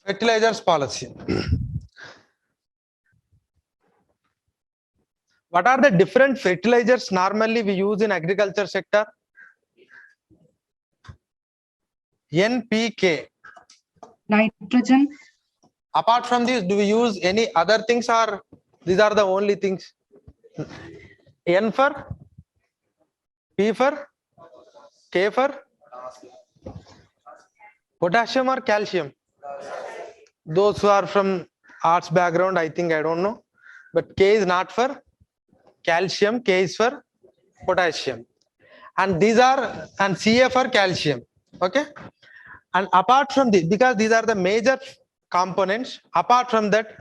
Fertilizers policy. What are the different fertilizers normally we use in agriculture sector? NPK. Nitrogen. Apart from this, do we use any other things, or these are the only things? N for, P for, K for, potassium or calcium? Those who are from arts background, I think, I don't know, but K is not for calcium, K is for potassium, and these are, and Ca for calcium. Okay, and apart from this, because these are the major components, apart from that,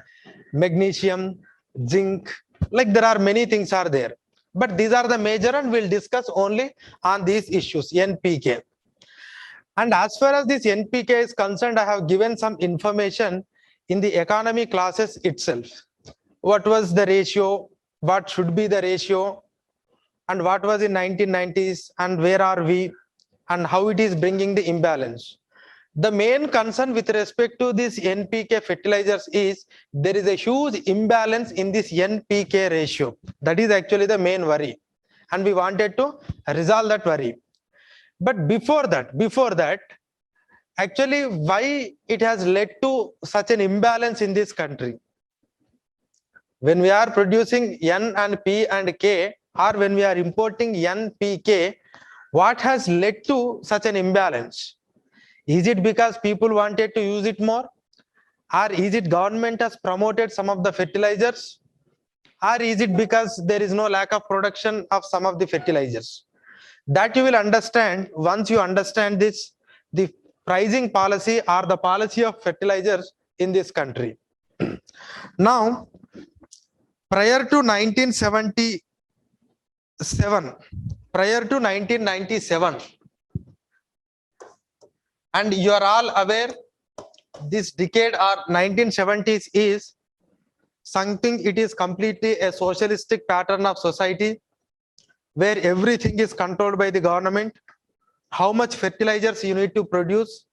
magnesium, zinc, like there are many things are there, but these are the major, and we'll discuss only on these issues. NPK. And as far as this NPK is concerned, I have given some information in the economy classes itself. What was the ratio, what should be the ratio, and what was in 1990s, and where are we, and how it is bringing the imbalance. The main concern with respect to this NPK fertilizers is there is a huge imbalance in this NPK ratio. That is actually the main worry, and we wanted to resolve that worry. But before that, actually, why it has led to such an imbalance in this country? When we are producing N and P and K, or when we are importing NPK, what has led to such an imbalance? Is it because people wanted to use it more? Or is it government has promoted some of the fertilizers? Or is it because there is no lack of production of some of the fertilizers? That you will understand once you understand this, the pricing policy or the policy of fertilizers in this country. Now, prior to 1997, and you are all aware, this decade or 1970s is something, it is completely a socialistic pattern of society where everything is controlled by the government. How much fertilizers you need to produce,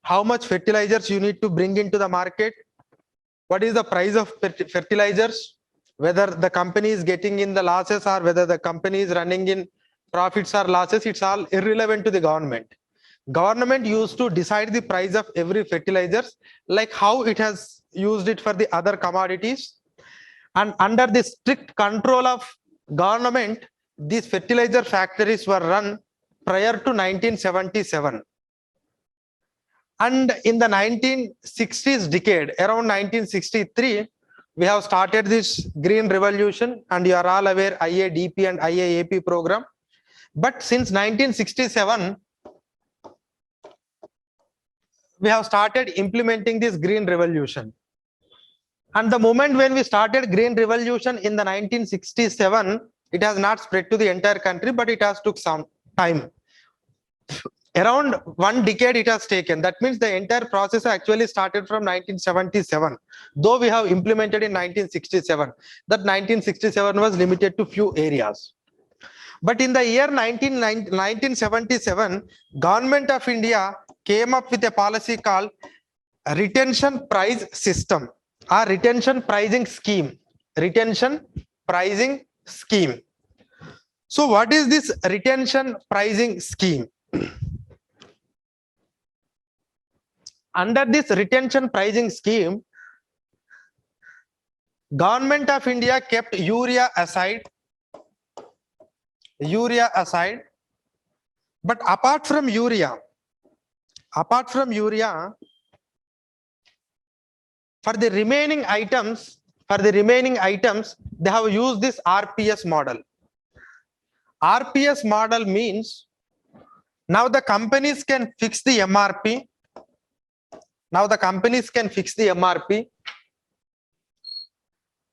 how much fertilizers you need to bring into the market, what is the price of fertilizers, whether the company is getting in the losses or whether the company is running in profits or losses, it's all irrelevant to the government. Government used to decide the price of every fertilizers, like how it has used it for the other commodities. And under the strict control of government, these fertilizer factories were run prior to 1977. And in the 1960s decade, around 1963, we have started this green revolution, and you are all aware IADP and IAAP program. But since 1967, we have started implementing this green revolution. And the moment when we started green revolution in the 1967, it has not spread to the entire country, but it has took some time. Around 1 decade it has taken. That means the entire process actually started from 1977, though we have implemented in 1967. That 1967 was limited to few areas. But in the year 1977, Government of India came up with a policy called retention price system or retention pricing scheme. Retention pricing scheme. So what is this retention pricing scheme? Under this retention pricing scheme, Government of India kept urea aside. But apart from urea, for the remaining items, they have used this RPS model. RPS model means now the companies can fix the MRP.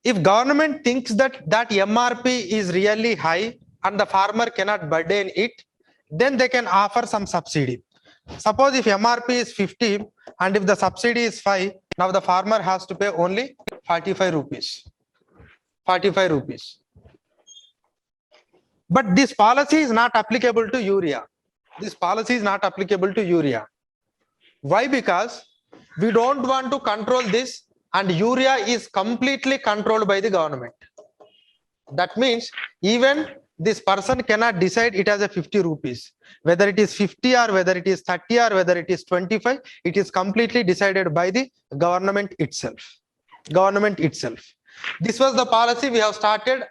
If government thinks that MRP is really high and the farmer cannot burden it, then they can offer some subsidy. Suppose if MRP is 50 and if the subsidy is 5, now the farmer has to pay only 45 rupees. But this policy is not applicable to urea. Why? Because We don't want to control this, and urea is completely controlled by the government. That means even this person cannot decide it as a 50 rupees, whether it is 50 or whether it is 30 or whether it is 25. It is completely decided by the government itself. Government itself. This was the policy we have started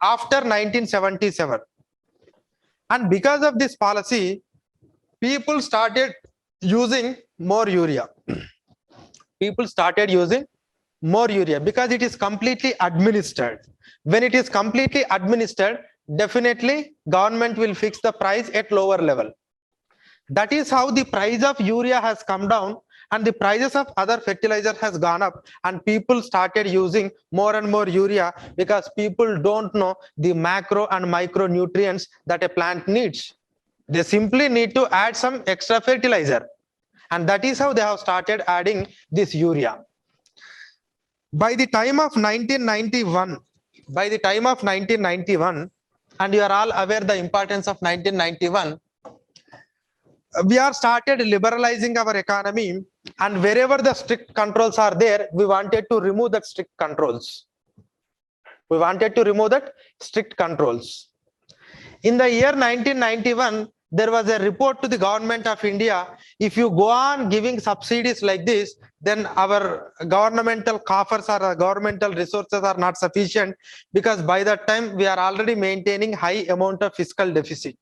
after 1977. And because of this policy, people started using more urea. People started using more urea because it is completely administered. When it is completely administered, definitely government will fix the price at lower level. That is how the price of urea has come down and the prices of other fertilizer has gone up, and people started using more and more urea because people don't know the macro and micronutrients that a plant needs. They simply need to add some extra fertilizer, and that is how they have started adding this urea. By the time of 1991, and you are all aware the importance of 1991, we are started liberalizing our economy, and wherever the strict controls are there, we wanted to remove that strict controls. We wanted to remove that strict controls. In the year 1991, there was a report to the government of India. If you go on giving subsidies like this, then our governmental coffers or governmental resources are not sufficient, because by that time we are already maintaining high amount of fiscal deficit.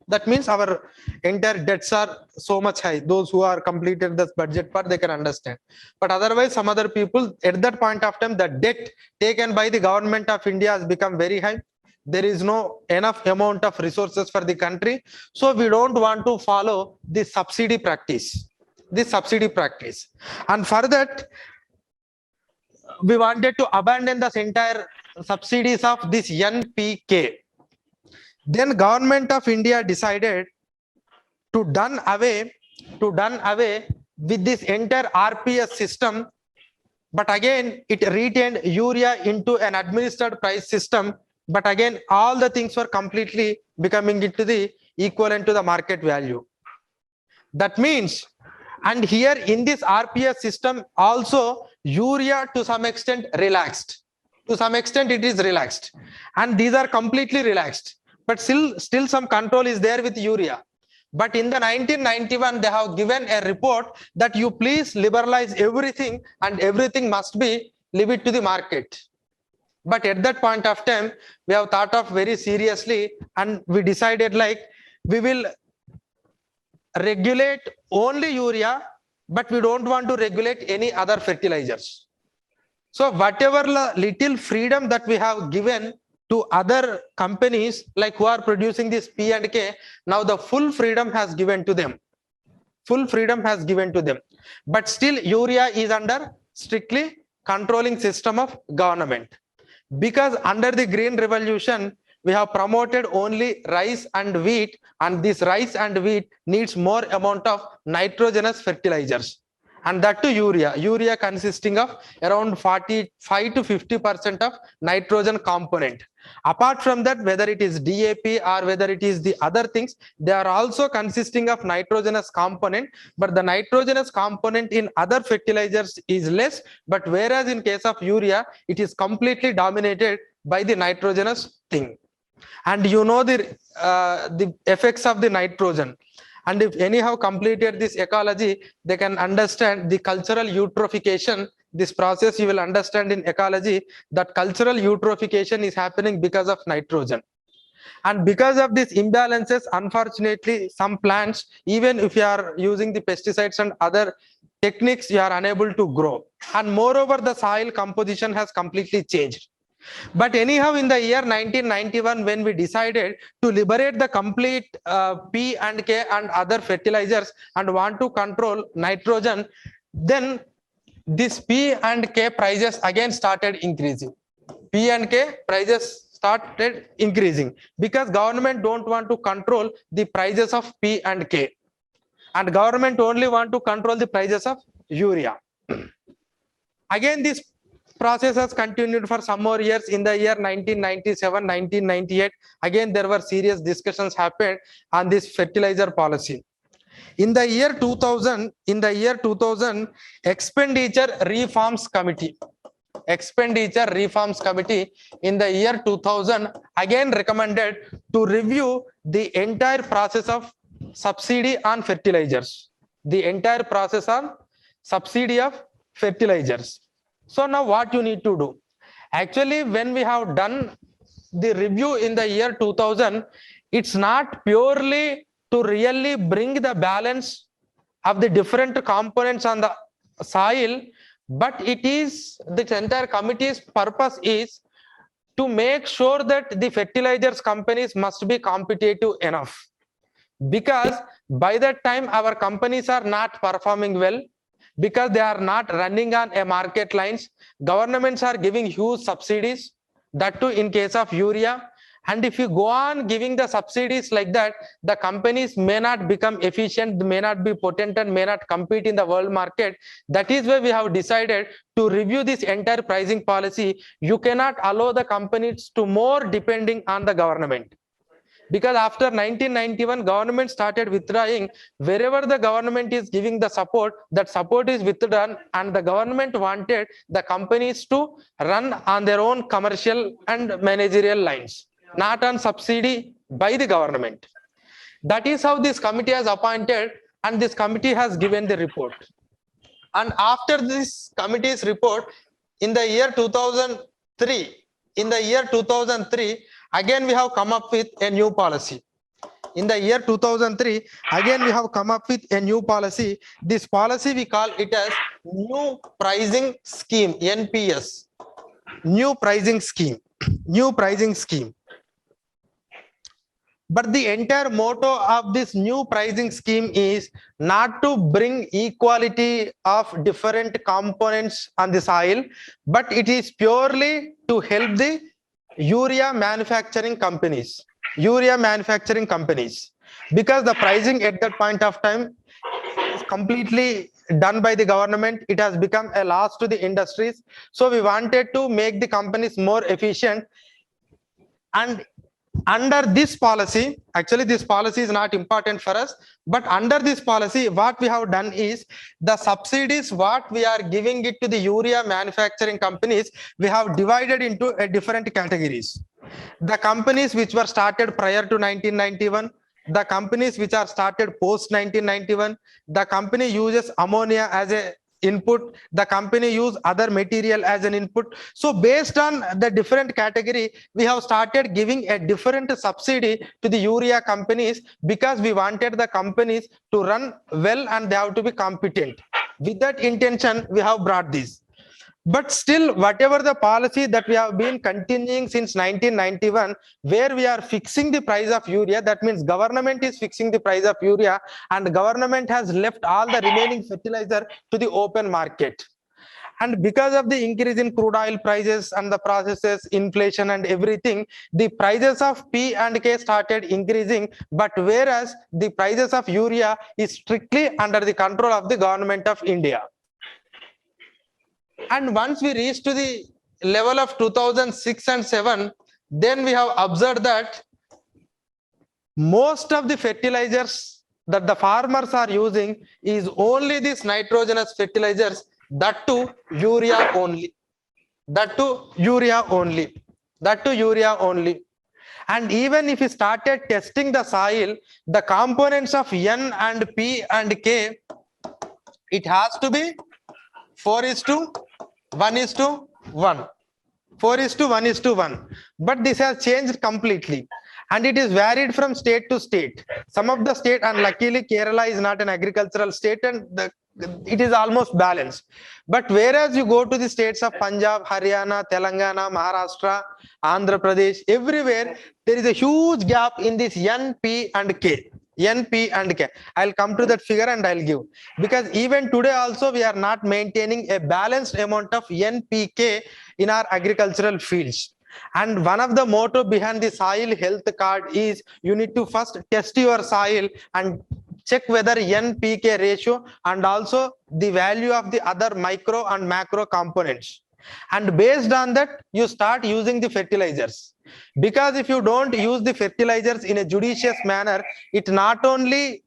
That means our entire debts are so much high. Those who are completed this budget part, they can understand. But otherwise, some other people at that point of time, the debt taken by the government of India has become very high. There is no enough amount of resources for the country. So we don't want to follow this subsidy practice. And for that, we wanted to abandon this entire subsidies of this NPK. Then government of India decided to done away with this entire RPS system, but again it retained urea into an administered price system. But again, all the things were completely becoming into the equivalent to the market value. That means, and here in this RPS system also, urea to some extent relaxed. To some extent it is relaxed, and these are completely relaxed. But still some control is there with urea. But in the 1991, they have given a report that you please liberalize everything, and everything must be leave it to the market. But at that point of time, we have thought of very seriously, and we decided like we will regulate only urea, but we don't want to regulate any other fertilizers. So whatever little freedom that we have given to other companies like who are producing this P and K, now the full freedom has given to them. But still urea is under strictly controlling system of government, because under the Green Revolution we have promoted only rice and wheat, and this rice and wheat needs more amount of nitrogenous fertilizers, and that to urea consisting of around 45 to 50% of nitrogen component. Apart from that, whether it is DAP or whether it is the other things, they are also consisting of nitrogenous component, but the nitrogenous component in other fertilizers is less. But whereas in case of urea, it is completely dominated by the nitrogenous thing. And you know the effects of the nitrogen. And if anyhow completed this ecology, they can understand the cultural eutrophication. This process you will understand in ecology, that cultural eutrophication is happening because of nitrogen. And because of these imbalances, unfortunately, some plants, even if you are using the pesticides and other techniques, you are unable to grow. And moreover, the soil composition has completely changed. But anyhow, in the year 1991, when we decided to liberate the complete P and K and other fertilizers and want to control nitrogen, then this P and K prices again started increasing. P and K prices started increasing because government don't want to control the prices of P and K, and government only want to control the prices of urea. Again, this process has continued for some more years. In the year 1997, 1998, again there were serious discussions happened on this fertilizer policy. In the year 2000, Expenditure Reforms Committee in the year 2000 again recommended to review the entire process of subsidy on fertilizers. The entire process on subsidy of fertilizers. So now what you need to do? Actually, when we have done the review in the year 2000, it's not purely to really bring the balance of the different components on the soil, but it is the entire committee's purpose is to make sure that the fertilizers companies must be competitive enough, because by that time our companies are not performing well, because they are not running on a market lines. Governments are giving huge subsidies, that too in case of urea. And if you go on giving the subsidies like that, the companies may not become efficient, may not be potent, and may not compete in the world market. That is why we have decided to review this entire pricing policy. You cannot allow the companies to more depending on the government, because after 1991 government started withdrawing. Wherever the government is giving the support, that support is withdrawn, and the government wanted the companies to run on their own commercial and managerial lines, not on subsidy by the government. That is how this committee has appointed, and this committee has given the report. And after this committee's report, in the year 2003, again we have come up with a new policy. In the year 2003, again we have come up with a new policy. This policy we call it as New Pricing Scheme, NPS. New Pricing Scheme. But the entire motto of this new pricing scheme is not to bring equality of different components on the soil, but it is purely to help the urea manufacturing companies, because the pricing at that point of time is completely done by the government. It has become a loss to the industries. So we wanted to make the companies more efficient. And under this policy, actually this policy is not important for us, but under this policy what we have done is the subsidies what we are giving it to the urea manufacturing companies, we have divided into a different categories. The companies which were started prior to 1991, the companies which are started post 1991, the company uses ammonia as a input, the company use other material as an input. So based on the different category, we have started giving a different subsidy to the urea companies, because we wanted the companies to run well and they have to be competent. With that intention, we have brought this. But still, whatever the policy that we have been continuing since 1991, where we are fixing the price of urea, that means government is fixing the price of urea, and government has left all the remaining fertilizer to the open market. And because of the increase in crude oil prices and the processes, inflation and everything, the prices of P and K started increasing, but whereas the prices of urea is strictly under the control of the government of India. And once we reach to the level of 2006 and 7, then we have observed that most of the fertilizers that the farmers are using is only these nitrogenous fertilizers, that too urea only. And even if we started testing the soil, the components of N and P and K, it has to be 4:1:1. 4:1:1. But this has changed completely, and it is varied from state to state. Some of the state, and luckily Kerala is not an agricultural state, and it is almost balanced. But whereas you go to the states of Punjab, Haryana, Telangana, Maharashtra, Andhra Pradesh, everywhere there is a huge gap in this N, P and K. I'll come to that figure and I'll give, because even today also we are not maintaining a balanced amount of NPK in our agricultural fields. And one of the motto behind the soil health card is you need to first test your soil and check whether NPK ratio and also the value of the other micro and macro components. And based on that, you start using the fertilizers. Because if you don't use the fertilizers in a judicious manner, it not only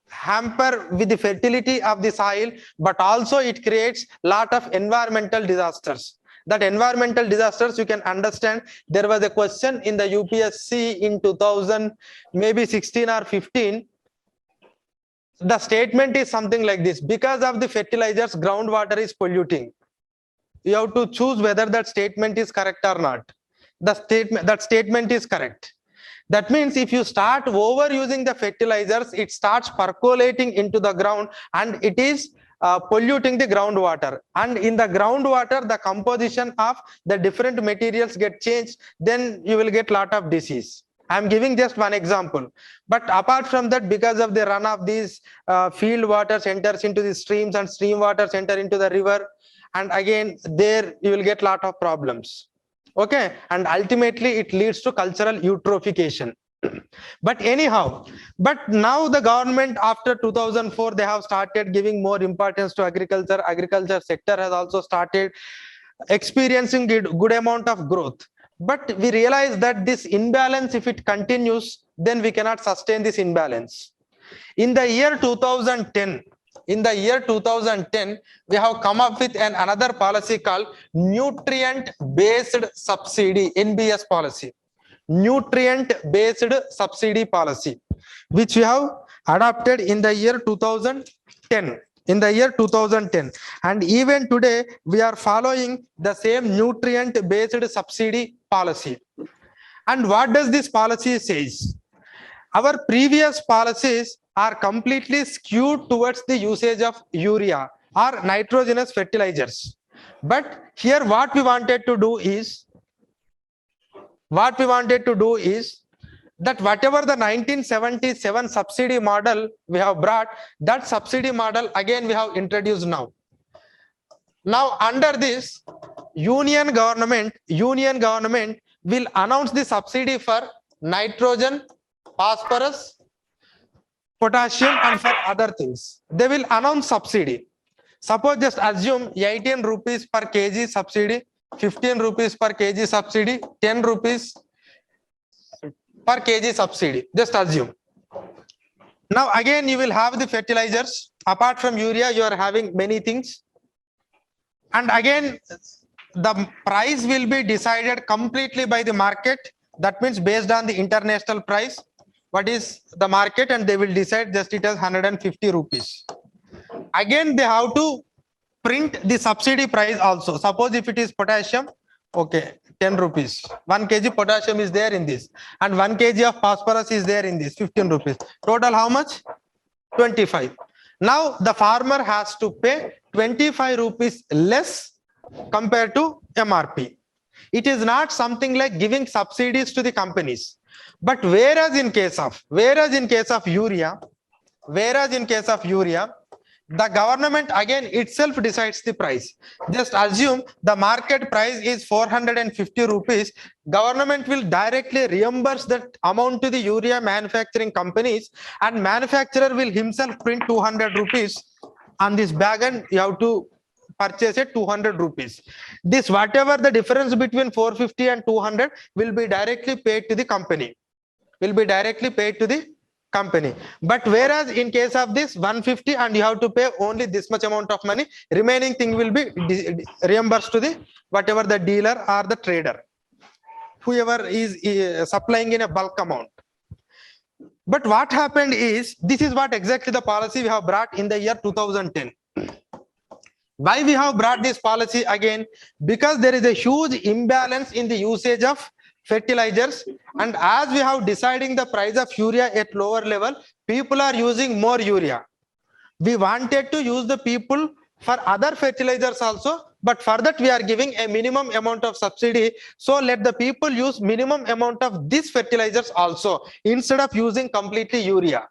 hamper with the fertility of the soil, but also it creates lot of environmental disasters. That environmental disasters, you can understand, there was a question in the UPSC in 2000 maybe 16 or 15. The statement is something like this: because of the fertilizers, groundwater is polluting. You have to choose whether that statement is correct or not. That statement is correct. That means if you start overusing the fertilizers, it starts percolating into the ground and it is polluting the groundwater. And in the groundwater, the composition of the different materials get changed, then you will get lot of disease. I'm giving just one example. But apart from that, because of the run of these field waters enters into the streams and stream waters enter into the river, and again there you will get lot of problems. Okay, and ultimately it leads to cultural eutrophication. But anyhow, but now the government after 2004, they have started giving more importance to agriculture. Agriculture sector has also started experiencing good amount of growth. But we realize that this imbalance, if it continues, then we cannot sustain this imbalance. In the year 2010, we have come up with another policy called nutrient based subsidy, NBS policy. Nutrient based subsidy policy, which we have adopted in the year 2010. And even today we are following the same nutrient based subsidy policy. And what does this policy says? Our previous policies are completely skewed towards the usage of urea or nitrogenous fertilizers. But here what we wanted to do is that whatever the 1977 subsidy model we have brought, that subsidy model again we have introduced now. Now under this, union government will announce the subsidy for nitrogen, phosphorus, potassium, and for other things. They will announce subsidy. Suppose just assume 18 rupees per kg subsidy, 15 rupees per kg subsidy, 10 rupees per kg subsidy. Just assume. Now again you will have the fertilizers. Apart from urea, you are having many things. And again, the price will be decided completely by the market. That means based on the international price, what is the market, and they will decide just it as 150 rupees. Again, they have to print the subsidy price also. Suppose if it is potassium, okay, 10 rupees. 1 kg potassium is there in this, and 1 kg of phosphorus is there in this, 15 rupees. Total how much? 25. Now the farmer has to pay 25 rupees less compared to MRP. It is not something like giving subsidies to the companies. But whereas in case of urea, the government again itself decides the price. Just assume the market price is 450 rupees. Government will directly reimburse that amount to the urea manufacturing companies, and manufacturer will himself print 200 rupees on this bag, and you have to purchase it 200 rupees. This whatever the difference between 450 and 200 will be directly paid to the company. But whereas in case of this 150, and you have to pay only this much amount of money, remaining thing will be reimbursed to the whatever the dealer or the trader, whoever is supplying in a bulk amount. But what happened is, this is what exactly the policy we have brought in the year 2010. Why we have brought this policy again? Because there is a huge imbalance in the usage of fertilizers, and as we have deciding the price of urea at lower level, people are using more urea. We wanted to use the people for other fertilizers also, but for that we are giving a minimum amount of subsidy. So let the people use minimum amount of these fertilizers also, instead of using completely urea.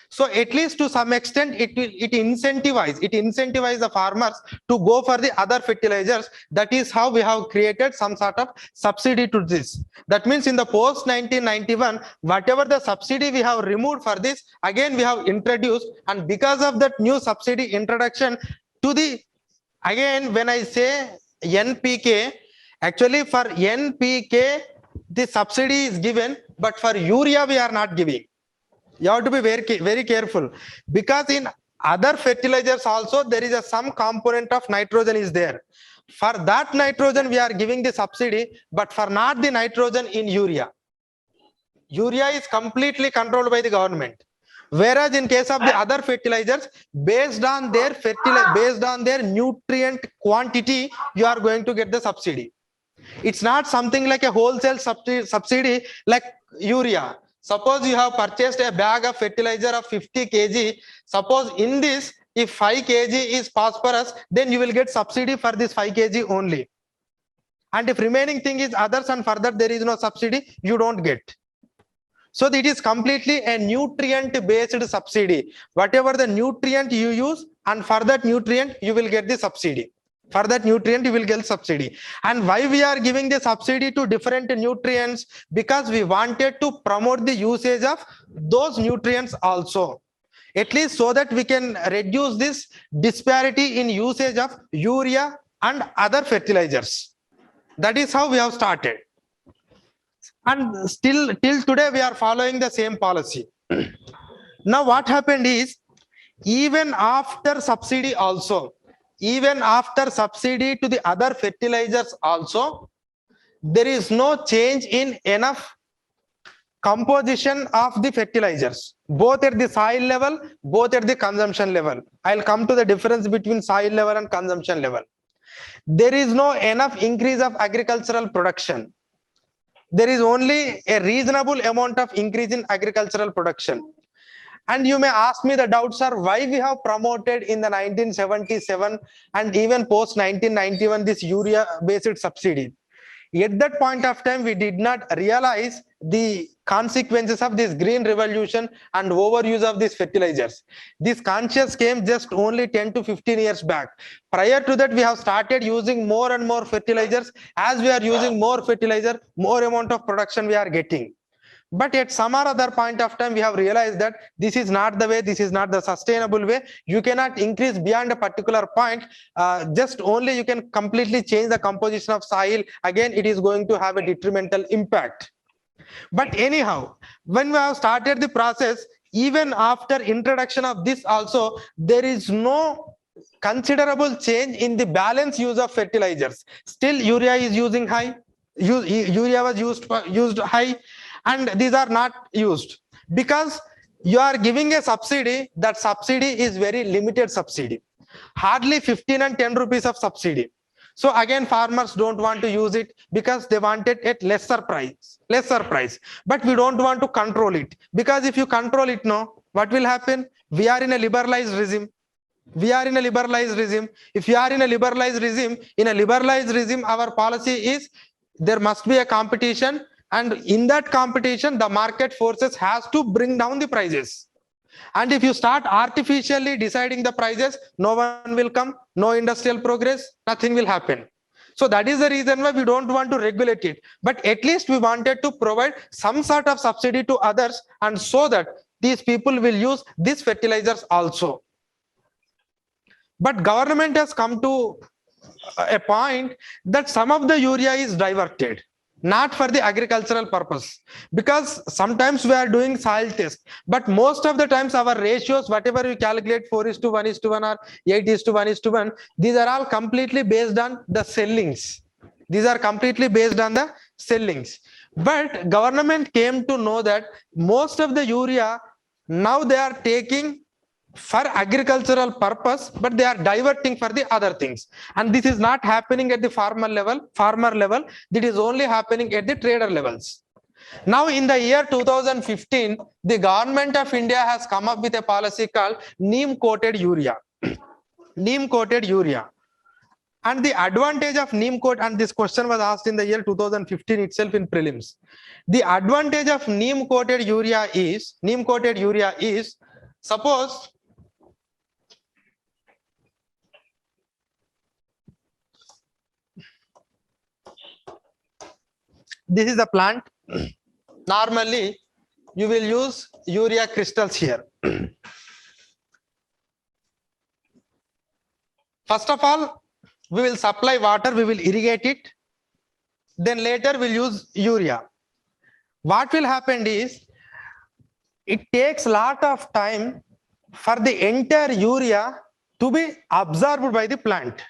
So at least to some extent it incentivizes the farmers to go for the other fertilizers. That is how we have created some sort of subsidy to this. That means in the post 1991, whatever the subsidy we have removed for this, again we have introduced. And because of that new subsidy introduction to the, again when I say NPK, actually for NPK the subsidy is given, but for urea we are not giving. You have to be very careful, because in other fertilizers also there is some component of nitrogen is there. For that nitrogen we are giving the subsidy, but for not the nitrogen in urea. Urea is completely controlled by the government. Whereas in case of the other fertilizers, based on their nutrient quantity, you are going to get the subsidy. It's not something like a wholesale subsidy like urea. Suppose you have purchased a bag of fertilizer of 50 kg. Suppose in this, if 5 kg is phosphorus, then you will get subsidy for this 5 kg only. And if remaining thing is others and further there is no subsidy, you don't get. So it is completely a nutrient based subsidy. Whatever the nutrient you use, and for that nutrient you will get the subsidy. For that nutrient you will get subsidy. And why we are giving the subsidy to different nutrients? Because we wanted to promote the usage of those nutrients also, at least so that we can reduce this disparity in usage of urea and other fertilizers. That is how we have started. And still till today we are following the same policy. Now what happened is, even after subsidy also, even after subsidy to the other fertilizers also, there is no change in enough composition of the fertilizers, both at the soil level, both at the consumption level. I'll come to the difference between soil level and consumption level. There is no enough increase of agricultural production. There is only a reasonable amount of increase in agricultural production. And you may ask me the doubts are why we have promoted in the 1977 and even post 1991 this urea based subsidy. At that point of time, we did not realize the consequences of this green revolution and overuse of these fertilizers. This conscious came just only 10 to 15 years back. Prior to that, we have started using more and more fertilizers. As we are using more fertilizer, more amount of production we are getting. But at some or other point of time, we have realized that this is not the way, this is not the sustainable way. You cannot increase beyond a particular point. Just only you can completely change the composition of soil. Again, it is going to have a detrimental impact. But anyhow, when we have started the process, even after introduction of this also, there is no considerable change in the balance use of fertilizers. Still, urea is using high. Urea was used high. And these are not used because you are giving a subsidy. That subsidy is very limited subsidy, hardly 15 and 10 rupees of subsidy. So again, farmers don't want to use it because they want it at lesser price. But we don't want to control it, because if you control it now, what will happen? We are in a liberalized regime. If you are in a liberalized regime, our policy is there must be a competition. And in that competition, the market forces has to bring down the prices. And if you start artificially deciding the prices, no one will come, no industrial progress, nothing will happen. So that is the reason why we don't want to regulate it. But at least we wanted to provide some sort of subsidy to others, and so that these people will use these fertilizers also. But government has come to a point that some of the urea is diverted, not for the agricultural purpose, because sometimes we are doing soil test, but most of the times our ratios, whatever we calculate, 4:1:1 or 8:1:1, these are all completely based on the sellings. But government came to know that most of the urea now they are taking for agricultural purpose, but they are diverting for the other things. And this is not happening at the farmer level. It is only happening at the trader levels. Now in the year 2015, the government of India has come up with a policy called neem coated urea. And the advantage of neem coat, and this question was asked in the year 2015 itself in prelims. The advantage of neem coated urea is, suppose this is the plant. Normally, you will use urea crystals here. First of all, we will supply water, we will irrigate it. Then later we'll use urea. What will happen is, it takes lot of time for the entire urea to be absorbed by the plant.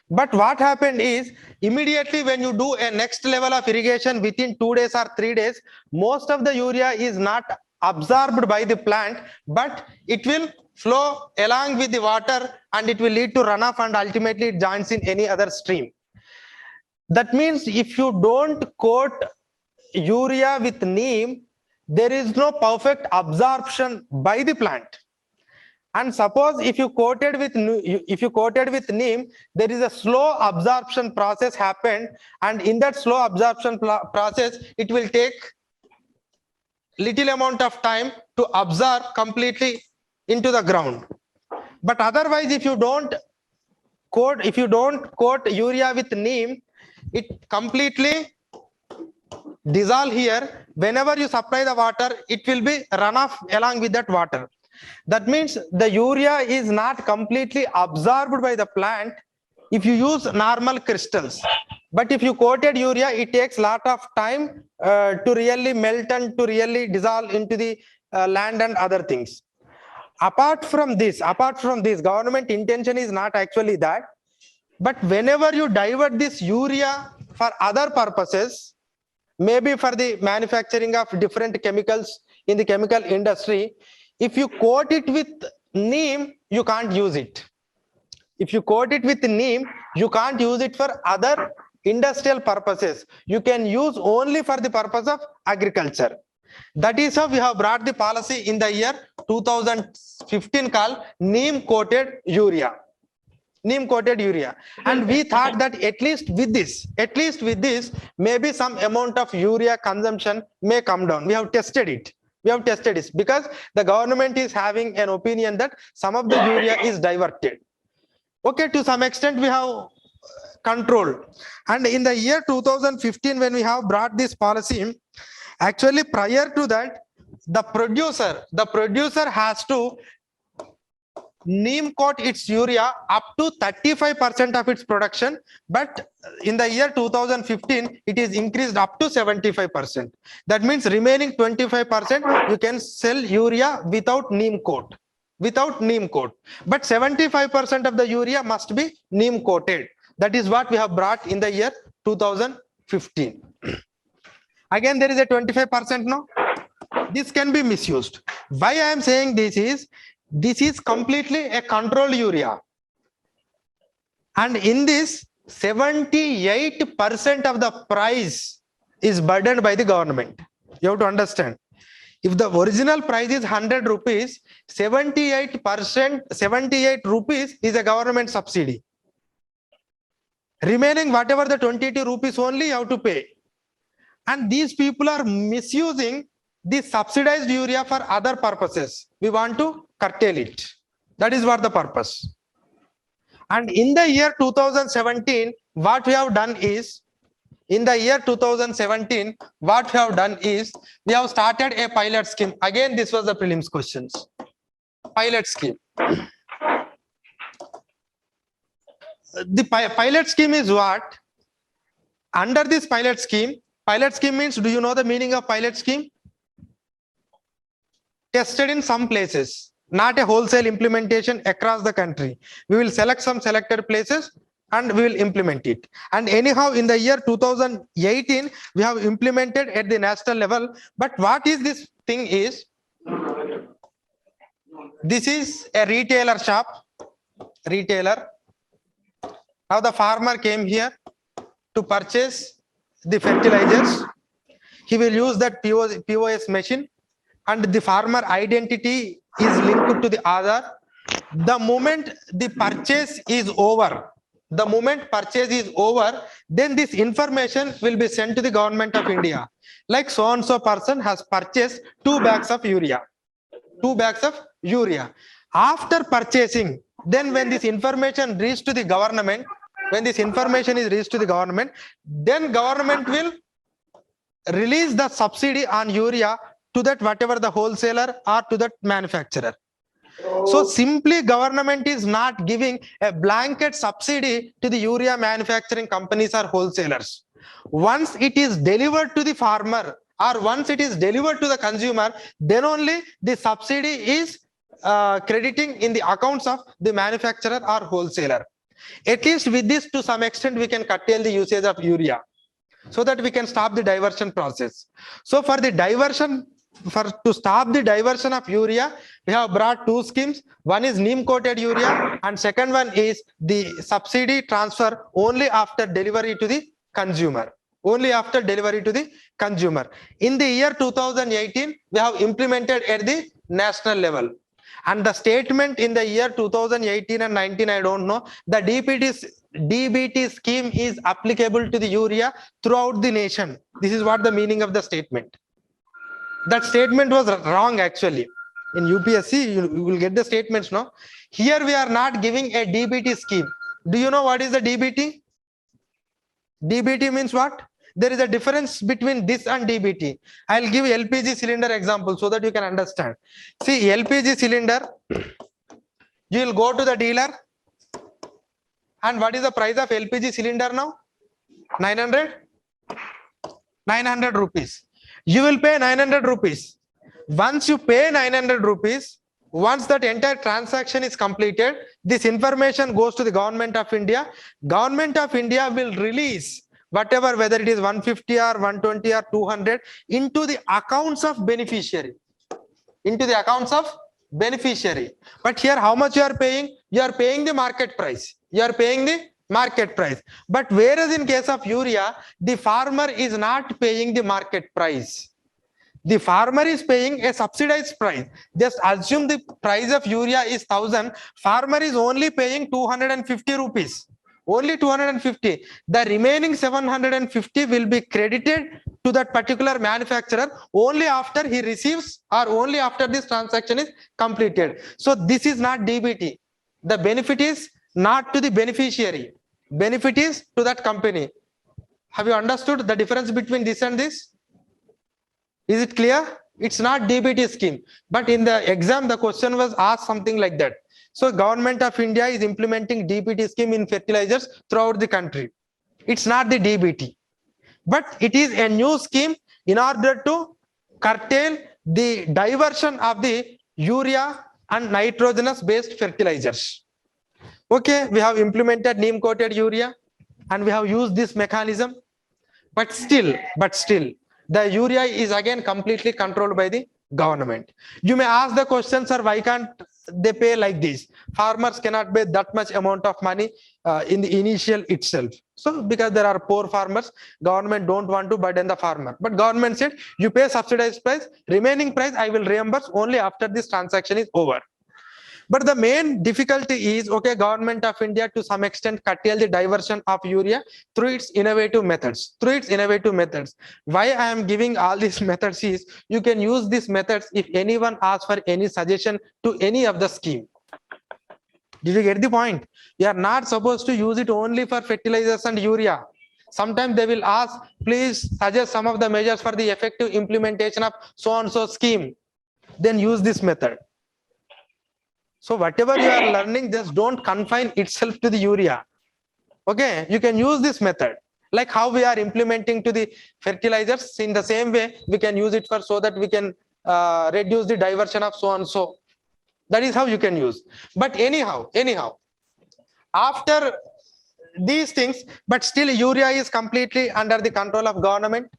But what happened is, immediately when you do a next level of irrigation within 2 days or 3 days, most of the urea is not absorbed by the plant, but it will flow along with the water and it will lead to runoff, and ultimately it joins in any other stream. That means if you don't coat urea with neem, there is no perfect absorption by the plant. And suppose if you coated with neem, there is a slow absorption process happened, and in that slow absorption process, it will take little amount of time to absorb completely into the ground. But otherwise, if you don't coat urea with neem, it completely dissolve here. Whenever you supply the water, it will be run off along with that water. That means the urea is not completely absorbed by the plant if you use normal crystals. But if you coated urea, it takes lot of time to really melt and to really dissolve into the land and other things. Apart from this, government intention is not actually that. But whenever you divert this urea for other purposes, maybe for the manufacturing of different chemicals in the chemical industry, if you coat it with neem, you can't use it. If you coat it with neem, you can't use it for other industrial purposes. You can use only for the purpose of agriculture. That is how we have brought the policy in the year 2015 called neem coated urea. And we thought that at least with this, maybe some amount of urea consumption may come down. We have tested it because the government is having an opinion that some of the urea is diverted. Okay, to some extent we have controlled. And in the year 2015, when we have brought this policy, actually prior to that, the producer has to neem coat its urea up to 35% of its production, but in the year 2015 it is increased up to 75%. That means remaining 25% you can sell urea without neem coat, but 75% of the urea must be neem coated. That is what we have brought in the year 2015. Again, there is a 25% now. This can be misused. Why I am saying this is completely a controlled urea, and in this 78% of the price is burdened by the government. You have to understand, if the original price is 100 rupees, 78 rupees is a government subsidy. Remaining whatever the 22 rupees only you have to pay. And these people are misusing the subsidized urea for other purposes. We want to curtail it. That is what the purpose. And in the year 2017, what we have done is, we have started a pilot scheme. Again, this was the prelims questions. Pilot scheme. The pilot scheme is what? Under this pilot scheme means, do you know the meaning of pilot scheme? Tested in some places, not a wholesale implementation across the country. We will select some selected places and we will implement it. And anyhow, in the year 2018, we have implemented at the national level. But what is this thing is, this is a retailer shop. Now the farmer came here to purchase the fertilizers. He will use that POS machine, and the farmer identity is linked to the Aadhaar. The moment the purchase is over, then this information will be sent to the government of India. Like so and so person has purchased 2 bags of urea. After purchasing, then when this information reaches to the government, then government will release the subsidy on urea to that whatever the wholesaler or to that manufacturer. So simply government is not giving a blanket subsidy to the urea manufacturing companies or wholesalers. Once it is delivered to the farmer, or once it is delivered to the consumer, then only the subsidy is crediting in the accounts of the manufacturer or wholesaler. At least with this, to some extent, we can curtail the usage of urea, so that we can stop the diversion process. So for the diversion, to stop the diversion of urea, we have brought two schemes. One is neem coated urea, and second one is the subsidy transfer only after delivery to the consumer. Only after delivery to the consumer. In the year 2018, we have implemented at the national level. And the statement in the year 2018 and 19, I don't know, the DBT scheme is applicable to the urea throughout the nation. This is what the meaning of the statement. That statement was wrong actually. In UPSC, you will get the statements, no? Here we are not giving a DBT scheme. Do you know what is the DBT? DBT means what? There is a difference between this and DBT. I'll give LPG cylinder example so that you can understand. See, LPG cylinder, you will go to the dealer, and what is the price of LPG cylinder now? 900 rupees. You will pay 900 rupees. Once you pay 900 rupees, once that entire transaction is completed, this information goes to the Government of India. Government of India will release whatever, whether it is 150 or 120 or 200, into the accounts of beneficiary. Into the accounts of beneficiary. But here, how much you are paying? You are paying the market price. You are paying the market price. But whereas in case of urea, the farmer is not paying the market price. The farmer is paying a subsidized price. Just assume the price of urea is 1000. Farmer is only paying 250 rupees. Only 250. The remaining 750 will be credited to that particular manufacturer only after he receives, or only after this transaction is completed. So this is not DBT. The benefit is not to the beneficiary. Benefit is to that company. Have you understood the difference between this and this? Is it clear? It's not DBT scheme. But in the exam, the question was asked something like that. So Government of India is implementing DBT scheme in fertilizers throughout the country. It's not the DBT, but it is a new scheme in order to curtail the diversion of the urea and nitrogenous based fertilizers. Okay, we have implemented neem coated urea and we have used this mechanism, but still, the urea is again completely controlled by the government. You may ask the question, sir, why can't they pay like this? Farmers cannot pay that much amount of money in the initial itself. So because there are poor farmers, government don't want to burden the farmer. But government said, you pay subsidized price, remaining price I will reimburse only after this transaction is over. But the main difficulty is, okay, Government of India to some extent curtail the diversion of urea through its innovative methods. Why I am giving all these methods is, you can use these methods if anyone asks for any suggestion to any of the scheme. Did you get the point? You are not supposed to use it only for fertilizers and urea. Sometimes they will ask, please suggest some of the measures for the effective implementation of so and so scheme. Then use this method. So whatever you are learning, just don't confine itself to the urea. Okay, you can use this method. Like how we are implementing to the fertilizers, in the same way, we can use it for, so that we can reduce the diversion of so and so. That is how you can use. But anyhow, after these things, but still urea is completely under the control of government.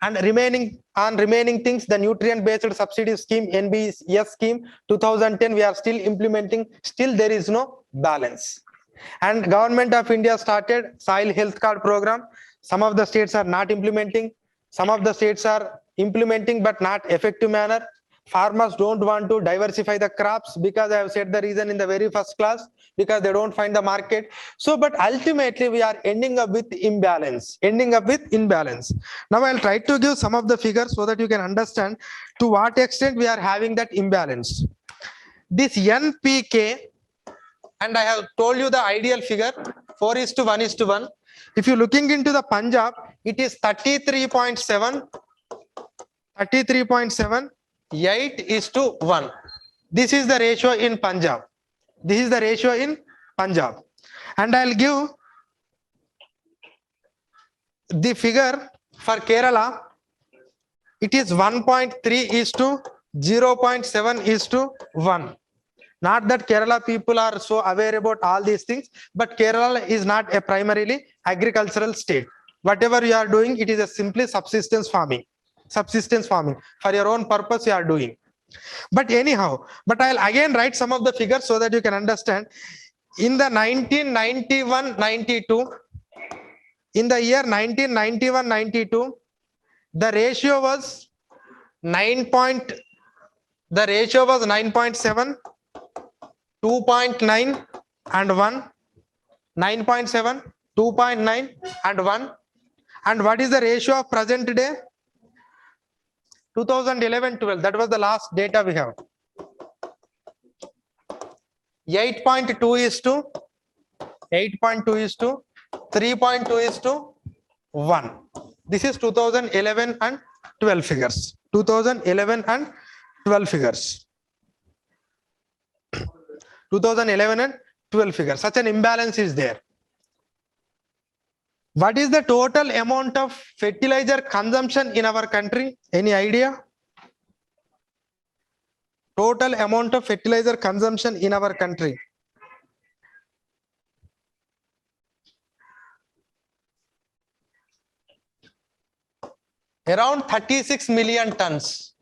And remaining things, the nutrient based subsidy scheme, NBS scheme 2010, we are still implementing. Still there is no balance. And Government of India started soil health card program. Some of the states are not implementing. Some of the states are implementing but not effective manner. Farmers don't want to diversify the crops because I have said the reason in the very first class, because they don't find the market. So, but ultimately we are ending up with imbalance. Now I'll try to give some of the figures so that you can understand to what extent we are having that imbalance. This NPK, and I have told you the ideal figure, 4:1:1. If you're looking into the Punjab, it is 33.7, 8:1. This is the ratio in Punjab. And I'll give the figure for Kerala. It is 1.3 is to 0.7 is to 1. Not that Kerala people are so aware about all these things, but Kerala is not a primarily agricultural state. Whatever you are doing, it is a simply subsistence farming. Subsistence farming. For your own purpose, you are doing. But anyhow, but I'll again write some of the figures so that you can understand. In the 1991-92, in the year 1991-92, the ratio was 9.7, 2.9 and 1, 9.7, 2.9 and 1. And what is the ratio of present day? 2011-12, that was the last data we have. 8.2 is to 8.2 is to 3.2 is to 1. This is 2011 and 12 figures. 2011 and 12 figures. 2011 and 12 figures. Such an imbalance is there. What is the total amount of fertilizer consumption in our country? Any idea? Total amount of fertilizer consumption in our country. Around 36 million tons.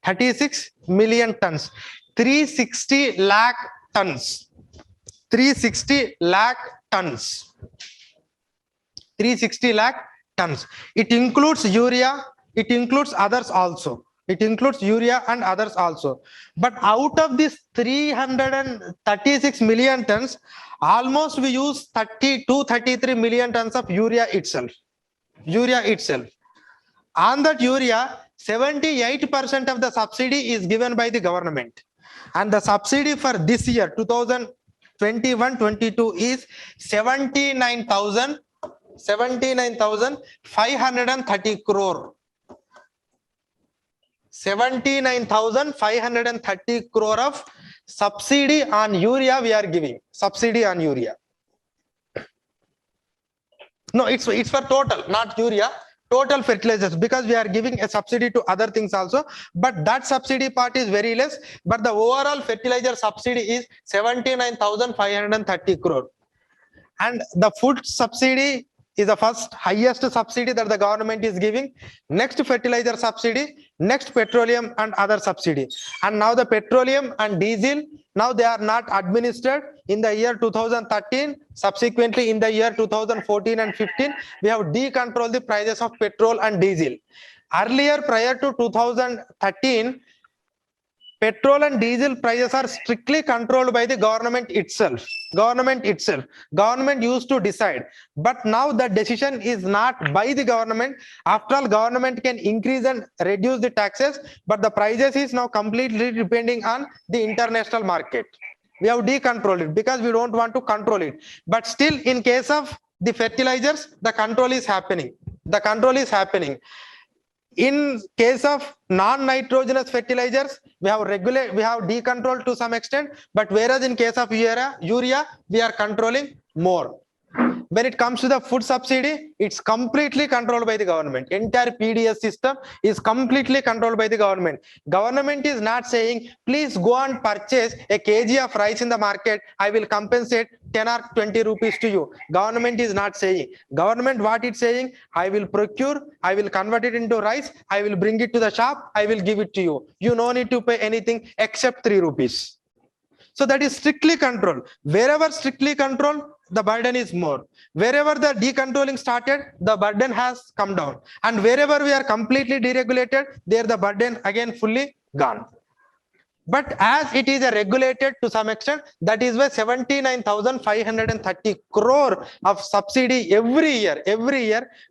36 million tons. 360 lakh tons. 360 lakh tons. 360 lakh tons. It includes urea, it includes others also. It includes urea and others also. But out of this 336 million tons, almost we use 33 million tons of urea itself. Urea itself. On that urea, 78% of the subsidy is given by the government. And the subsidy for this year, 2021-22, is 79,530 crore. 79,530 crore of subsidy on urea we are giving. Subsidy on urea. No, it's for total, not urea. Total fertilizers, because we are giving a subsidy to other things also, but that subsidy part is very less, but the overall fertilizer subsidy is 79,530 crore. And the food subsidy is the first highest subsidy that the government is giving. Next fertilizer subsidy, next petroleum and other subsidy. And now the petroleum and diesel, now they are not administered in the year 2013. Subsequently in the year 2014 and 15, we have decontrolled the prices of petrol and diesel. Earlier, prior to 2013, petrol and diesel prices are strictly controlled by the government itself. Government used to decide, but now the decision is not by the government. After all, government can increase and reduce the taxes, but the prices is now completely depending on the international market. We have decontrolled it because we don't want to control it. But still, in case of the fertilizers, the control is happening. The control is happening. In case of non-nitrogenous fertilizers, we have decontrolled to some extent, but whereas in case of urea, we are controlling more. When it comes to the food subsidy, it's completely controlled by the government. Entire PDS system is completely controlled by the government. Government is not saying, please go and purchase a kg of rice in the market. I will compensate 10 or 20 rupees to you. Government is not saying. Government, what it's saying, I will procure, I will convert it into rice, I will bring it to the shop, I will give it to you. You no need to pay anything except 3 rupees. So that is strictly controlled. Wherever strictly controlled, the burden is more. Wherever the decontrolling started, the burden has come down. And wherever we are completely deregulated, there the burden again fully gone. But as it is regulated to some extent, that is why 79,530 crore of subsidy every year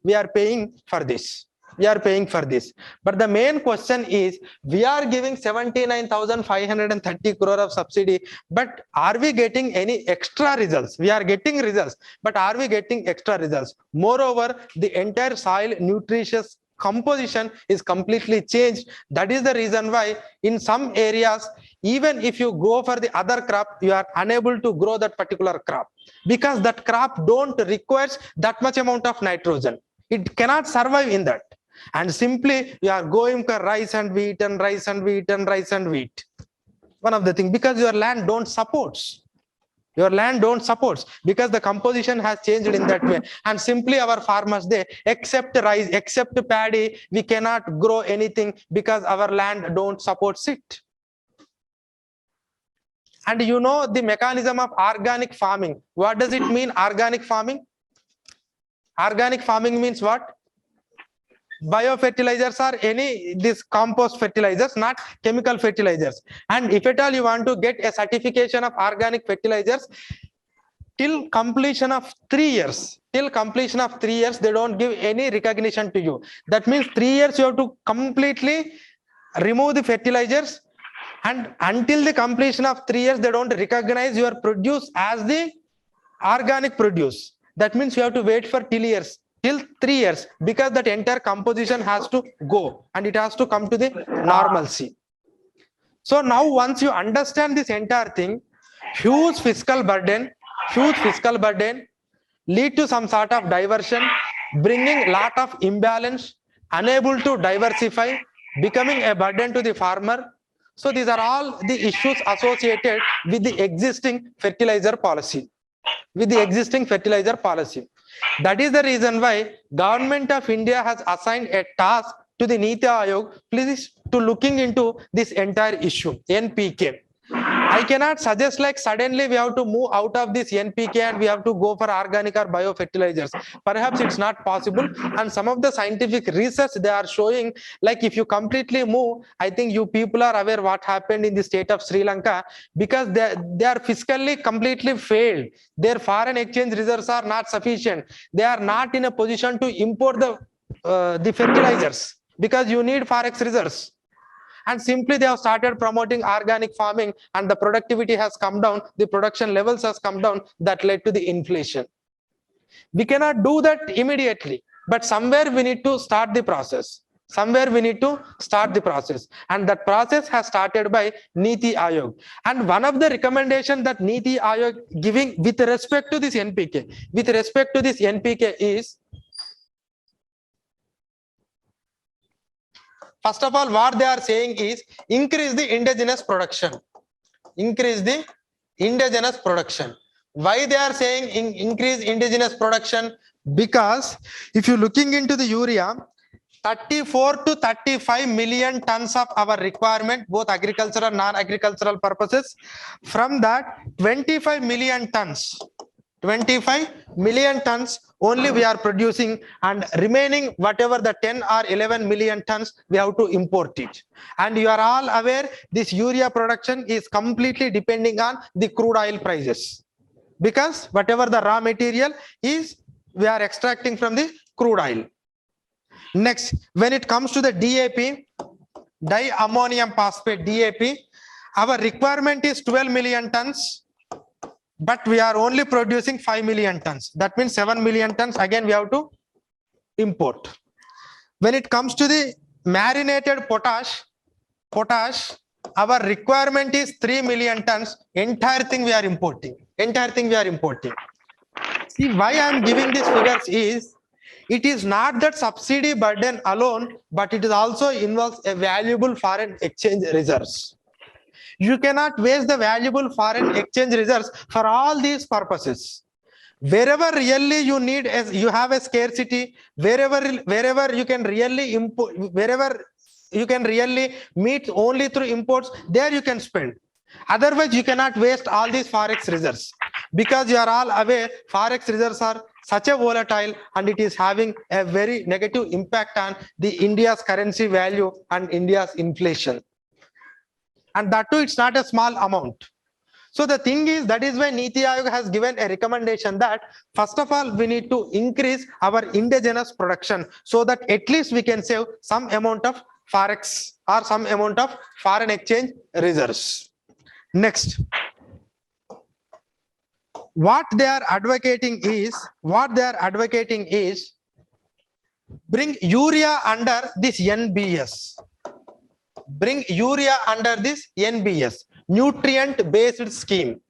we are paying for this. We are paying for this. But the main question is, we are giving 79,530 crore of subsidy, but are we getting any extra results? We are getting results, but are we getting extra results? Moreover, the entire soil nutritious composition is completely changed. That is the reason why in some areas, even if you go for the other crop, you are unable to grow that particular crop because that crop don't requires that much amount of nitrogen. It cannot survive in that. And simply you are going for rice and wheat and rice and wheat and rice and wheat. One of the things, because your land don't supports. Your land don't supports because the composition has changed in that way. And simply our farmers, they except rice, except paddy, we cannot grow anything because our land don't supports it. And you know the mechanism of organic farming. What does it mean, organic farming? Organic farming means what? Biofertilizers are any this compost fertilizers, not chemical fertilizers. And if at all you want to get a certification of organic fertilizers, till completion of 3 years, they don't give any recognition to you. That means 3 years you have to completely remove the fertilizers, and until the completion of 3 years they don't recognize your produce as the organic produce. That means you have to wait for till 3 years, because that entire composition has to go and it has to come to the normalcy. So now once you understand this entire thing, huge fiscal burden lead to some sort of diversion, bringing lot of imbalance, unable to diversify, becoming a burden to the farmer. So these are all the issues associated with the existing fertilizer policy. That is the reason why Government of India has assigned a task to the Niti Aayog, please, to looking into this entire issue, NPK. I cannot suggest like suddenly we have to move out of this NPK and we have to go for organic or biofertilizers. Perhaps it's not possible. And some of the scientific research they are showing, like if you completely move, I think you people are aware what happened in the state of Sri Lanka, because they are fiscally completely failed. Their foreign exchange reserves are not sufficient. They are not in a position to import the fertilizers because you need forex reserves. And simply they have started promoting organic farming and the productivity has come down, the production levels has come down, that led to the inflation. We cannot do that immediately, but somewhere we need to start the process. And that process has started by Niti Aayog. And one of the recommendations that Niti Aayog giving with respect to this NPK is, first of all, what they are saying is increase the indigenous production. Why they are saying increase indigenous production? Because if you're looking into the urea, 34 to 35 million tons of our requirement, both agricultural and non-agricultural purposes. From that, 25 million tons only we are producing, and remaining whatever the 10 or 11 million tons we have to import it. And you are all aware this urea production is completely depending on the crude oil prices, because whatever the raw material is, we are extracting from the crude oil. Next, when it comes to the DAP, diammonium phosphate, DAP, our requirement is 12 million tons, but we are only producing 5 million tons. That means 7 million tons again we have to import. When it comes to the marinated potash, our requirement is 3 million tons. Entire thing we are importing. See, why I am giving these figures is, it is not that subsidy burden alone, but it is also involves a valuable foreign exchange reserves. You cannot waste the valuable foreign exchange reserves for all these purposes. Wherever really you need, as you have a scarcity, wherever you can really import, wherever you can really meet only through imports, there you can spend. Otherwise, you cannot waste all these forex reserves, because you are all aware forex reserves are such a volatile and it is having a very negative impact on the India's currency value and India's inflation. And that too, it's not a small amount. So the thing is, that is why Niti Aayog has given a recommendation that first of all, we need to increase our indigenous production so that at least we can save some amount of forex or some amount of foreign exchange reserves. Next, what they are advocating is bring urea under this NBS. Nutrient based scheme.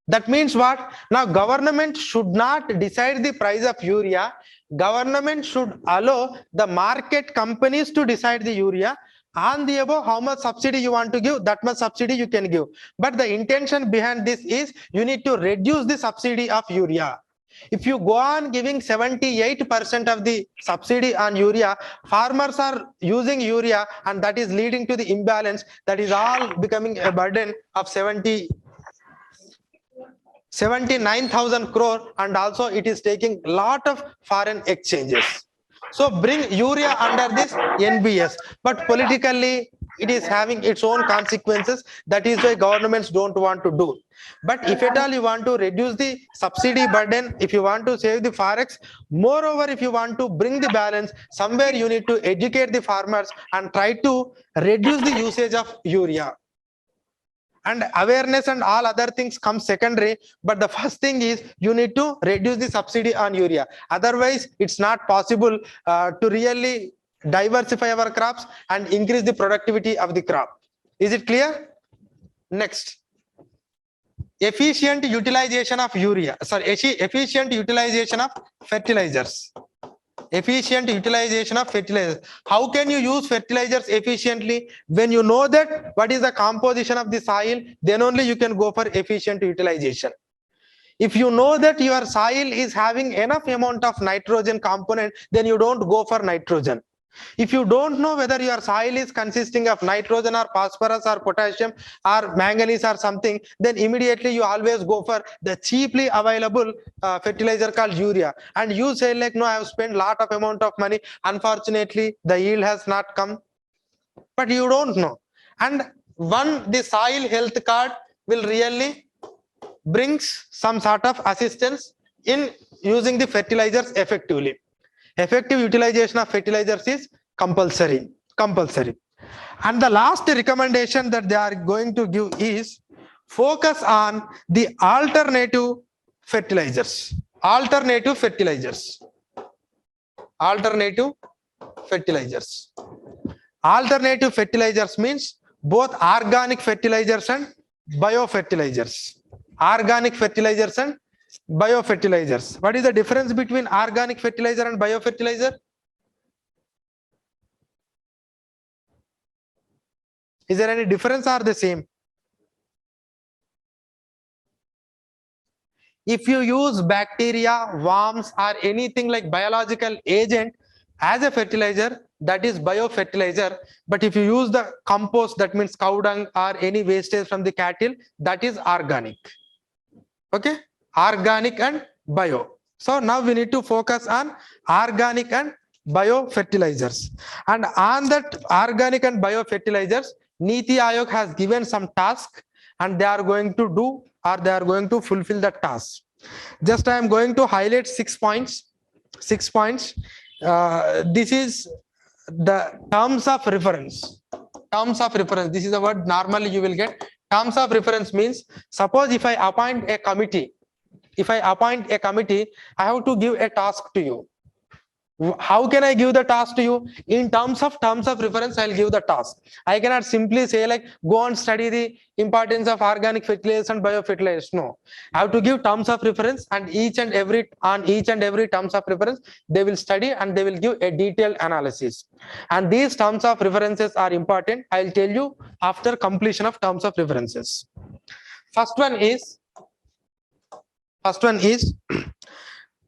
That means what? Now government should not decide the price of urea. Government should allow the market companies to decide the urea. On the above, how much subsidy you want to give, that much subsidy you can give. But the intention behind this is you need to reduce the subsidy of urea. If you go on giving 78% of the subsidy on urea, farmers are using urea, and that is leading to the imbalance. That is all becoming a burden of 79,000 crore, and also it is taking lot of foreign exchanges. So bring urea under this NBS, but politically it is having its own consequences. That is why governments don't want to do. But if at all you want to reduce the subsidy burden, if you want to save the forex, moreover, if you want to bring the balance, somewhere you need to educate the farmers and try to reduce the usage of urea. And awareness and all other things come secondary, but the first thing is you need to reduce the subsidy on urea. Otherwise it's not possible to really diversify our crops and increase the productivity of the crop. Is it clear? Next, efficient utilization of urea, efficient utilization of fertilizers. Efficient utilization of fertilizers. How can you use fertilizers efficiently? When you know that what is the composition of the soil, then only you can go for efficient utilization. If you know that your soil is having enough amount of nitrogen component, then you don't go for nitrogen. If you don't know whether your soil is consisting of nitrogen or phosphorus or potassium or manganese or something, then immediately you always go for the cheaply available fertilizer called urea. And you say like, no, I have spent lot of amount of money, unfortunately the yield has not come. But you don't know. And the soil health card will really brings some sort of assistance in using the fertilizers effectively. Effective utilization of fertilizers is compulsory. And the last recommendation that they are going to give is focus on the alternative fertilizers. Alternative fertilizers means both organic fertilizers and biofertilizers. Biofertilizers. What is the difference between organic fertilizer and biofertilizer? Is there any difference or the same? If you use bacteria, worms or anything like biological agent as a fertilizer, that is biofertilizer. But if you use the compost, that means cow dung or any wastage from the cattle, that is organic. Okay, organic and bio. So now we need to focus on organic and biofertilizers. And on that organic and biofertilizers, Niti Aayog has given some task, and they are going to do, or they are going to fulfill the task. Just I am going to highlight 6 points. This is the terms of reference. This is the word normally you will get. Terms of reference means, suppose if I appoint a committee, I have to give a task to you. How can I give the task to you? In terms of reference, I'll give the task. I cannot simply say like, go and study the importance of organic fertilizers and biofertilizers. No, I have to give terms of reference, and each and every terms of reference, they will study and they will give a detailed analysis. And these terms of references are important. I'll tell you after completion of terms of references. First one is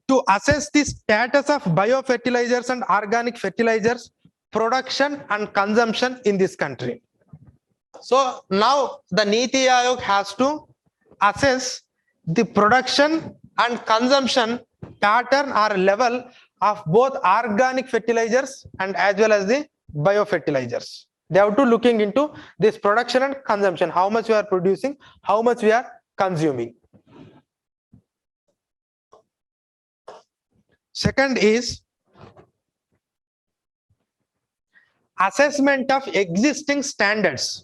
to assess the status of biofertilizers and organic fertilizers production and consumption in this country. So now the Niti Aayog has to assess the production and consumption pattern or level of both organic fertilizers and as well as the biofertilizers. They have to looking into this production and consumption, how much we are producing, how much we are consuming. Second is assessment of existing standards.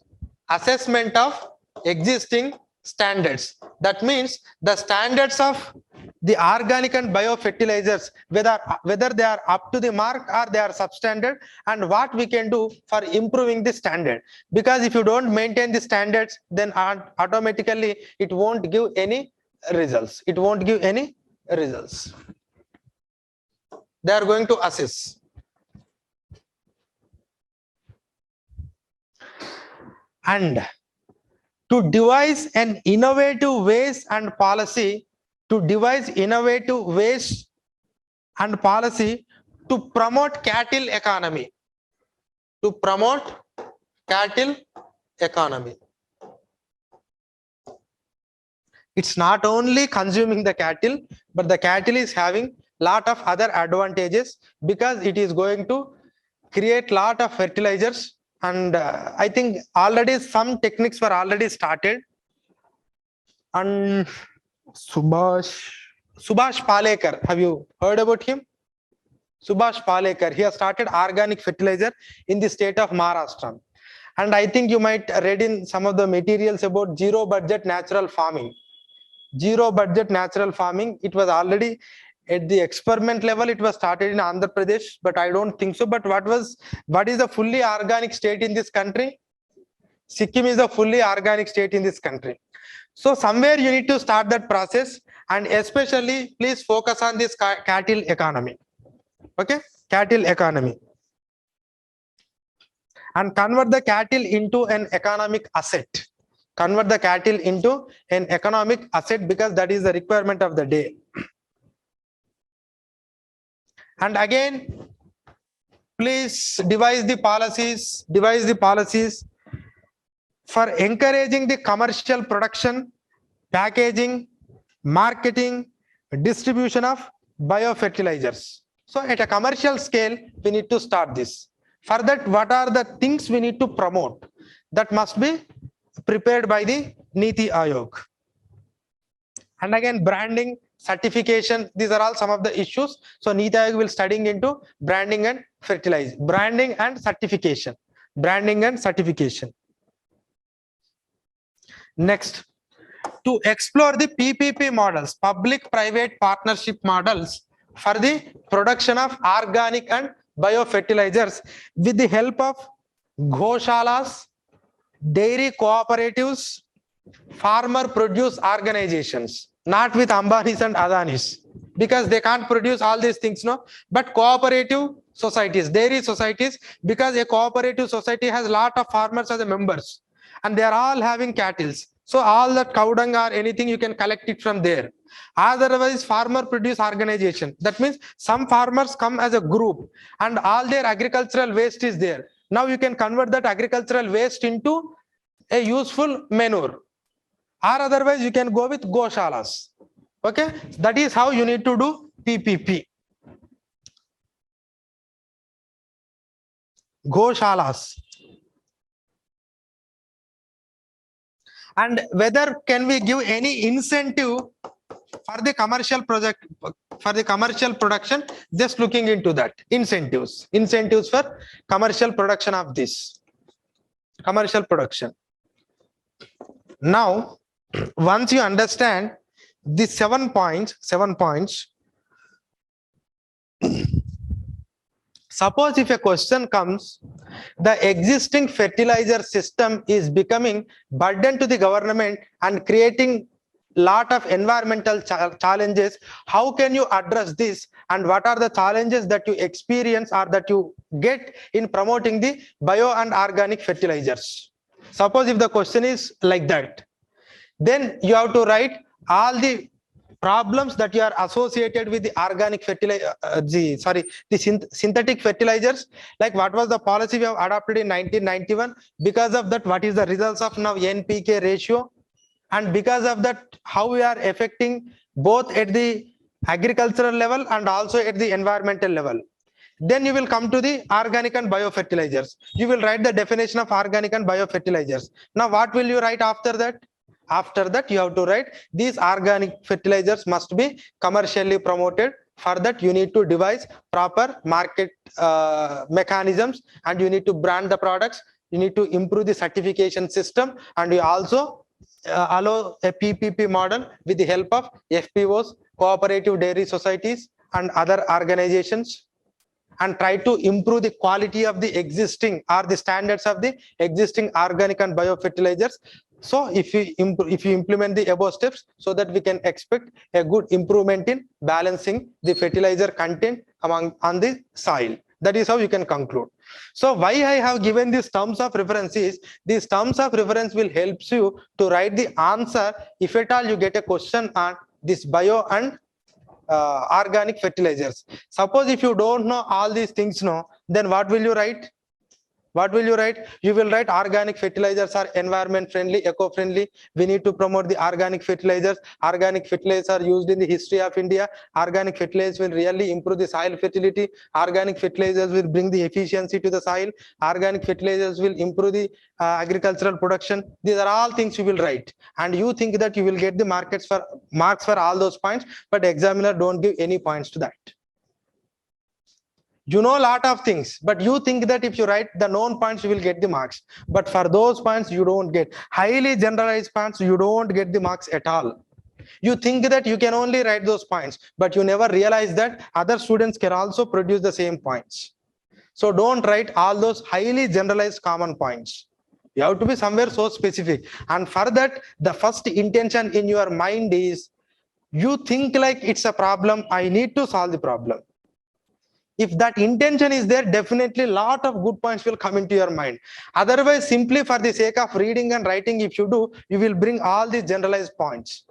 That means the standards of the organic and biofertilizers, whether they are up to the mark or they are substandard, and what we can do for improving the standard. Because if you don't maintain the standards, then automatically it won't give any results. It won't give any results. They are going to assess. And to devise an innovative ways and policy, to devise innovative ways and policy to promote cattle economy. To promote cattle economy. It's not only consuming the cattle, but the cattle is having lot of other advantages because it is going to create lot of fertilizers. And I think already some techniques were already started. And Subhash Palekar, have you heard about him? Subhash Palekar, he has started organic fertilizer in the state of Maharashtra. And I think you might read in some of the materials about zero budget natural farming. Zero budget natural farming, it was already at the experiment level, it was started in Andhra Pradesh, but I don't think so. But what is the fully organic state in this country? Sikkim is a fully organic state in this country. So somewhere you need to start that process, and especially please focus on this cattle economy. Okay, cattle economy. And convert the cattle into an economic asset. Convert the cattle into an economic asset because that is the requirement of the day. And again, please devise the policies for encouraging the commercial production, packaging, marketing, distribution of biofertilizers. So at a commercial scale, we need to start this. For that, what are the things we need to promote? That must be prepared by the Niti Aayog. And again, branding, certification, these are all some of the issues. So Niti Aayog will studying into branding and fertilizing, branding and certification, branding and certification. Next, to explore the PPP models, public-private partnership models for the production of organic and biofertilizers with the help of goshalas, dairy cooperatives, farmer produce organizations, not with Ambanis and Adanis, because they can't produce all these things, no, but cooperative societies, dairy societies, because a cooperative society has a lot of farmers as members and they are all having cattle. So all that cow dung or anything you can collect it from there. Otherwise, farmer produce organization. That means some farmers come as a group and all their agricultural waste is there. Now you can convert that agricultural waste into a useful manure. Or otherwise you can go with goshalas. Okay, that is how you need to do PPP. Goshalas. And whether can we give any incentive for the commercial project, for the commercial production, just looking into that. Incentives for commercial production of this. Commercial production. Now, once you understand these 7 points, suppose if a question comes, the existing fertilizer system is becoming burden to the government and creating lot of environmental challenges. How can you address this, and what are the challenges that you experience or that you get in promoting the bio and organic fertilizers? Suppose if the question is like that, then you have to write all the problems that you are associated with the organic fertilizer, synthetic fertilizers, like what was the policy we have adopted in 1991, because of that what is the results of now NPK ratio, and because of that how we are affecting both at the agricultural level and also at the environmental level. Then you will come to the organic and biofertilizers. You will write the definition of organic and biofertilizers. Now what will you write after that? After that you have to write these organic fertilizers must be commercially promoted. For that you need to devise proper market mechanisms, and you need to brand the products. You need to improve the certification system, and you also allow a PPP model with the help of FPOs, cooperative dairy societies and other organizations, and try to improve the quality of the existing or the standards of the existing organic and biofertilizers. So if you implement the above steps, so that we can expect a good improvement in balancing the fertilizer content on the soil. That is how you can conclude. So why I have given these terms of reference is, these terms of reference will help you to write the answer if at all you get a question on this bio and organic fertilizers. Suppose if you don't know all these things, then what will you write? What will you write? You will write organic fertilizers are environment friendly, eco friendly. We need to promote the organic fertilizers. Organic fertilizers are used in the history of India. Organic fertilizers will really improve the soil fertility. Organic fertilizers will bring the efficiency to the soil. Organic fertilizers will improve the agricultural production. These are all things you will write, and you think that you will get the marks for all those points, but examiner don't give any points to that. You know a lot of things, but you think that if you write the known points, you will get the marks. But for those points, you don't get. Highly generalized points, you don't get the marks at all. You think that you can only write those points, but you never realize that other students can also produce the same points. So don't write all those highly generalized common points. You have to be somewhere so specific. And for that, the first intention in your mind is, you think like it's a problem, I need to solve the problem. If that intention is there, definitely a lot of good points will come into your mind. Otherwise, simply for the sake of reading and writing, if you do, you will bring all these generalized points.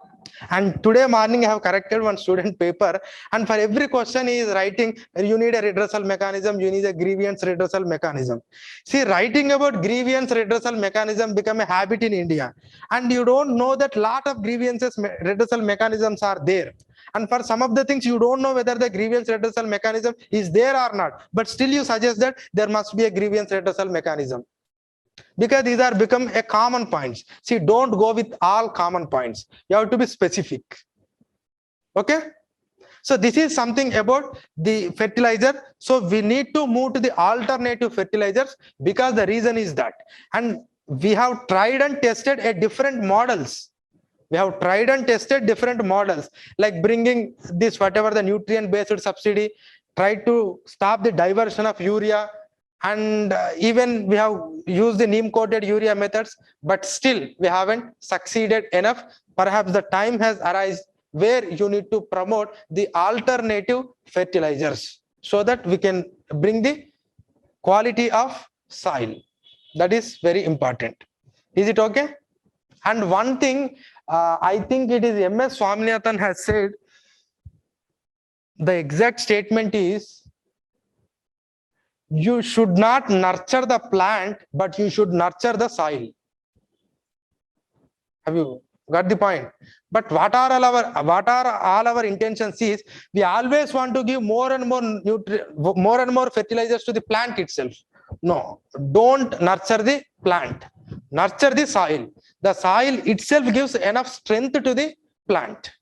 And today morning I have corrected one student paper, and for every question he is writing, you need a redressal mechanism, you need a grievance redressal mechanism. See, writing about grievance redressal mechanism become a habit in India, and you don't know that lot of grievances redressal mechanisms are there. And for some of the things, you don't know whether the grievance redressal mechanism is there or not, but still you suggest that there must be a grievance redressal mechanism, because these are become a common points. See, don't go with all common points. You have to be specific. Okay. So this is something about the fertilizer. So we need to move to the alternative fertilizers, because the reason is that, and we have tried and tested a different models. We have tried and tested different models, like bringing this, whatever the nutrient based subsidy, try to stop the diversion of urea, and even we have used the neem coated urea methods, but still we haven't succeeded enough. Perhaps the time has arisen where you need to promote the alternative fertilizers, so that we can bring the quality of soil. That is very important. Is it okay? And one thing, I think it is MS Swaminathan has said, the exact statement is, you should not nurture the plant, but you should nurture the soil. Have you got the point? But what are all our intentions is, we always want to give more and more fertilizers to the plant itself. No, don't nurture the plant, nurture the soil. The soil itself gives enough strength to the plant.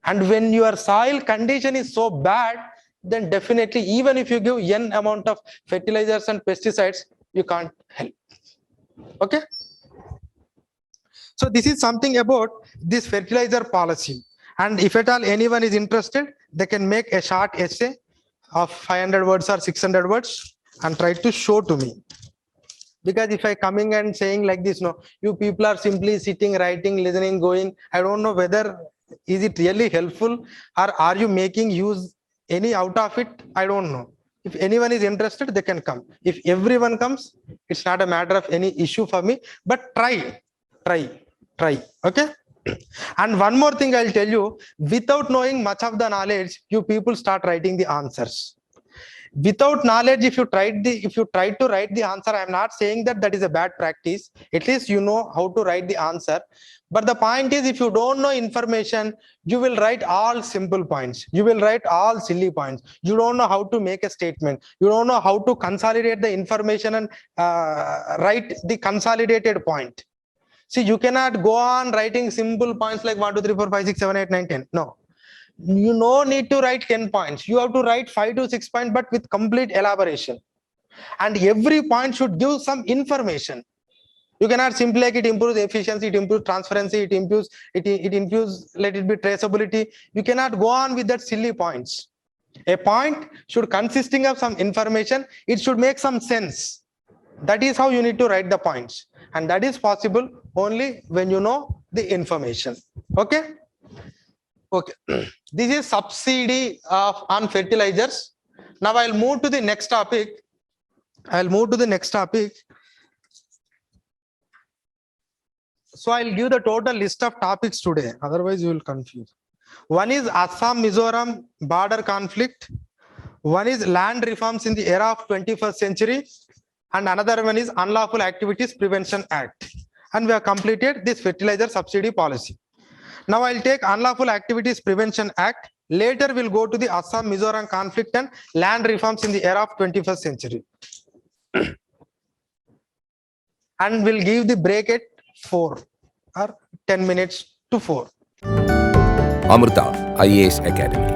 And when your soil condition is so bad, then definitely, even if you give n amount of fertilizers and pesticides, you can't help. Okay. So this is something about this fertilizer policy. And if at all anyone is interested, they can make a short essay of 500 words or 600 words and try to show to me. Because if I coming and saying like this, no, you people are simply sitting, writing, listening, going, I don't know whether is it really helpful, or are you making use any out of it? I don't know. If anyone is interested, they can come. If everyone comes, it's not a matter of any issue for me, but try. Okay. And one more thing I'll tell you, without knowing much of the knowledge, you people start writing the answers. Without knowledge, if you try to write the answer, I'm not saying that is a bad practice. At least you know how to write the answer. But the point is, if you don't know information, you will write all simple points. You will write all silly points. You don't know how to make a statement. You don't know how to consolidate the information and write the consolidated point. See, you cannot go on writing simple points like 1, 2, 3, 4, 5, 6, 7, 8, 9, 10. No. You no need to write 10 points. You have to write 5 to 6 points, but with complete elaboration. And every point should give some information. You cannot simply like it improves efficiency, it improves transparency, it improves, let it be traceability. You cannot go on with that silly points. A point should consisting of some information. It should make some sense. That is how you need to write the points. And that is possible only when you know the information. Okay. Okay. This is subsidy of on fertilizers. Now I'll move to the next topic. So I'll give the total list of topics today. Otherwise you will confuse. One is Assam Mizoram border conflict. One is land reforms in the era of 21st century. And another one is Unlawful Activities Prevention Act. And we have completed this fertilizer subsidy policy. Now I'll take Unlawful Activities Prevention Act. Later we'll go to the Assam Mizoram conflict and land reforms in the era of 21st century. And we'll give the break at 4 or 10 minutes to 4. Amrita IAS Academy.